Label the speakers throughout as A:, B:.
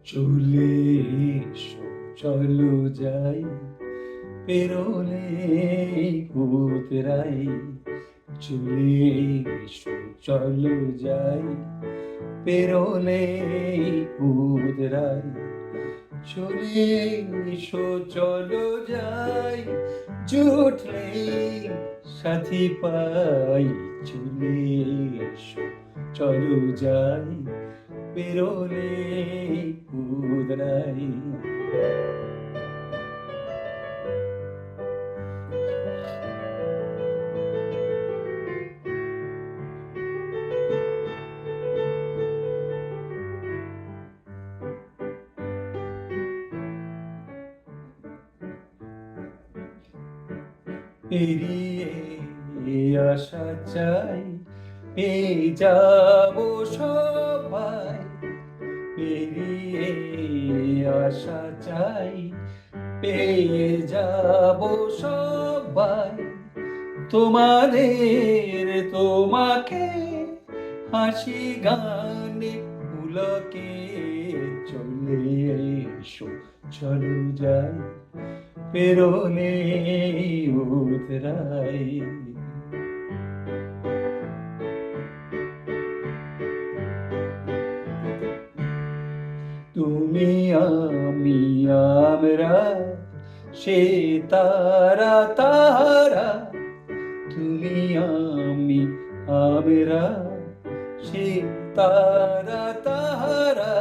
A: চলে এসো চলো যাই, পেরোলে উতরাই। চলে এসো চলো যাই, পেরোলে উতরাই। চলে এসো চলো যাই, জুটলে সাথী পাই। চলে এসো চলো যাই, পেরোলে উতরাই। পেরিয়ে আসা চাই, পেয়ে যাবো সবাই। পেরিয়ে আসা চাই, পেয়ে যাবো সবাই। তোমাদের তোমাকে হাসি গানে পুলকে। চলে এসো চলো যাই, পেরোলে উতরাই। তুমি আমি আমরা, সে তারা তারা। তুমি আমি আমরা, সে তারা তারা।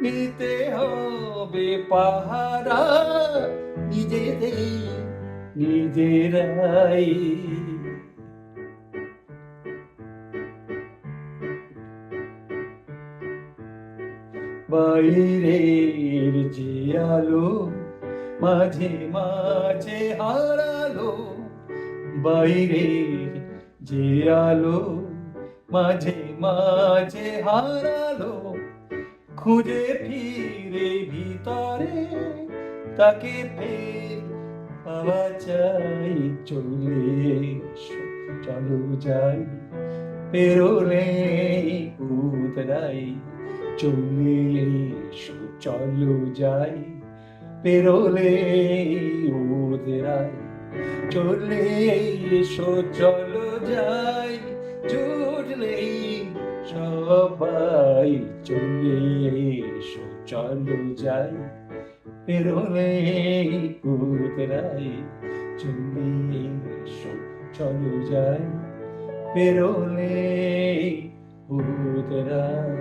A: নিতে হবে পাহারা, নিজেদের নিজেরাই। বাইরের যে আলো মাঝে মাঝে হারালো। বাইরের যে আলো মাঝে মাঝে হারালো। খুঁজে ফিরে ভিতরে তাকে ফের পাওয়া চাই। চলে এসো চলো যাই, পেরোলে উতরাই। চলে এসো চলো যাই, পেরোলে উতরাই। চলে এসো চলো যাই, জুটলেই সবাই। চলে এসো চলো যাই, পেরোলে উতরাই। চলে এসো চলো যাই, পেরোলে উতরাই।